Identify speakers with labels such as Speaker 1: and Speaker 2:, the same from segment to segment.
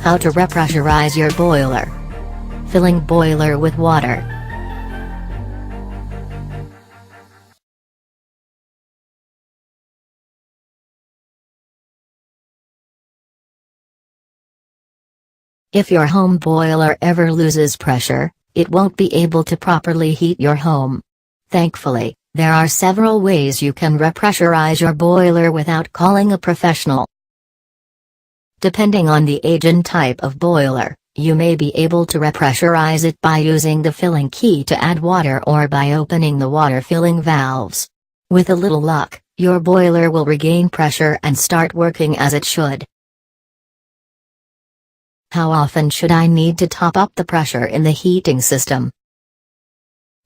Speaker 1: How to repressurize your boiler. Filling boiler with water. If your home boiler ever loses pressure, it won't be able to properly heat your home. Thankfully, there are several ways you can repressurize your boiler without calling a professional. Depending on the age and type of boiler, you may be able to repressurize it by using the filling key to add water or by opening the water filling valves. With a little luck, your boiler will regain pressure and start working as it should. How often should I need to top up the pressure in the heating system?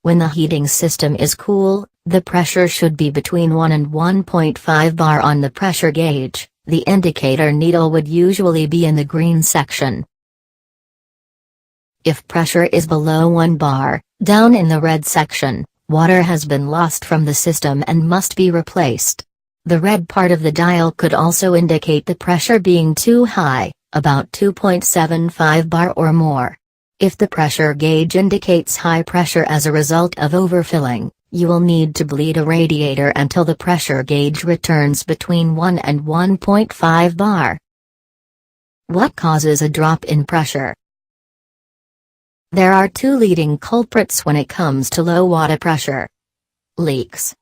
Speaker 1: When the heating system is cool, the pressure should be between 1 and 1.5 bar on the pressure gauge. The indicator needle would usually be in the green section. If pressure is below 1 bar, down in the red section, water has been lost from the system and must be replaced. The red part of the dial could also indicate the pressure being too high, about 2.75 bar or more. If the pressure gauge indicates high pressure as a result of overfilling, you will need to bleed a radiator until the pressure gauge returns between 1 and 1.5 bar. What causes a drop in pressure? There are two leading culprits when it comes to low water pressure. Leaks.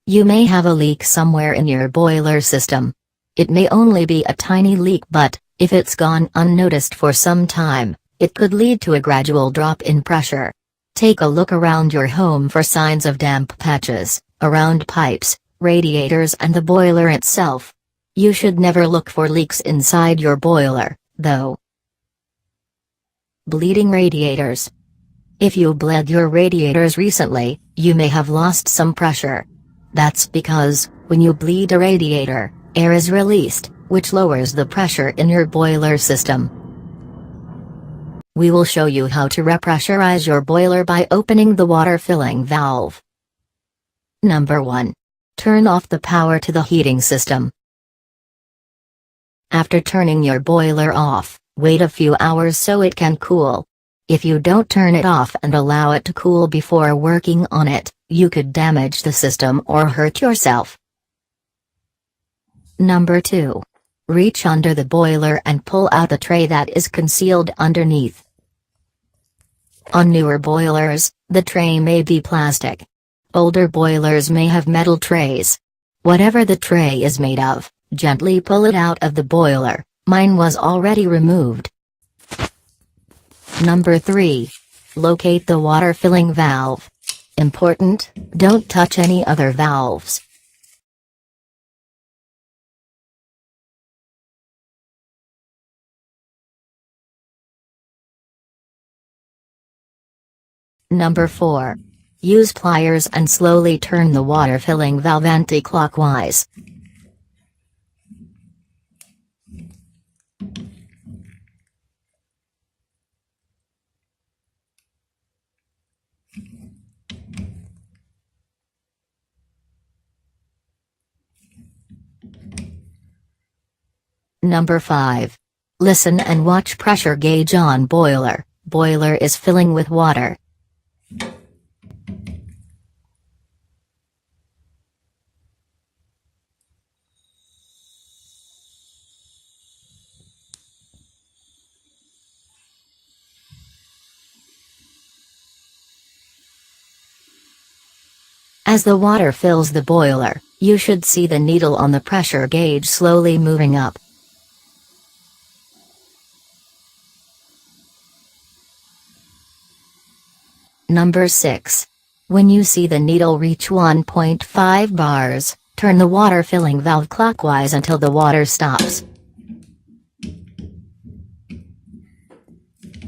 Speaker 1: You may have a leak somewhere in your boiler system. It may only be a tiny leak, but if it's gone unnoticed for some time, it could lead to a gradual drop in pressure. Take a look around your home for signs of damp patches, around pipes, radiators and the boiler itself. You should never look for leaks inside your boiler, though. Bleeding radiators. If you bled your radiators recently, you may have lost some pressure. That's because, when you bleed a radiator, air is released, which lowers the pressure in your boiler system. We will show you how to repressurize your boiler by opening the water filling valve. Number 1. Turn off the power to the heating system. After turning your boiler off, wait a few hours so it can cool. If you don't turn it off and allow it to cool before working on it, you could damage the system or hurt yourself. Number 2. Reach under the boiler and pull out the tray that is concealed underneath. On newer boilers, the tray may be plastic. Older boilers may have metal trays. Whatever the tray is made of, gently pull it out of the boiler. Mine was already removed. Number 3. Locate the water filling valve. Important, don't touch any other valves. Number 4. Use pliers and slowly turn the water filling valve anti-clockwise. Number 5. Listen and watch pressure gauge on boiler. Boiler is filling with water. As the water fills the boiler, you should see the needle on the pressure gauge slowly moving up. Number 6. When you see the needle reach 1.5 bars, turn the water filling valve clockwise until the water stops.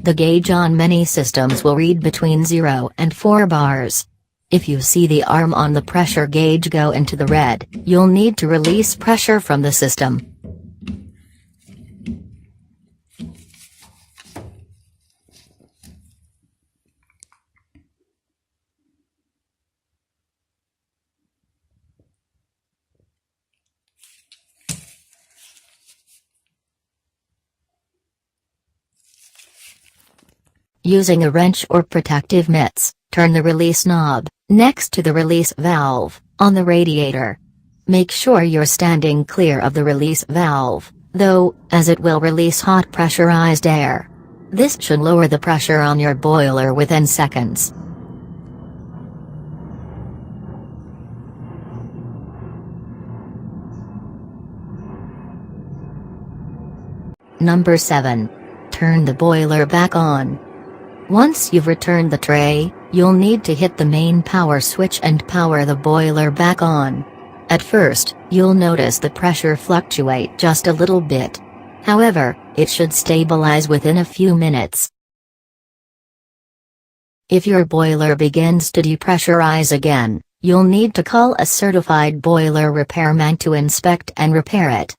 Speaker 1: The gauge on many systems will read between 0 and 4 bars. If you see the arm on the pressure gauge go into the red, you'll need to release pressure from the system. Using a wrench or protective mitts, turn the release knob, next to the release valve, on the radiator. Make sure you're standing clear of the release valve, though, as it will release hot pressurized air. This should lower the pressure on your boiler within seconds. Number 7. Turn the boiler back on. Once you've returned the tray, you'll need to hit the main power switch and power the boiler back on. At first, you'll notice the pressure fluctuate just a little bit. However, it should stabilize within a few minutes. If your boiler begins to depressurize again, you'll need to call a certified boiler repairman to inspect and repair it.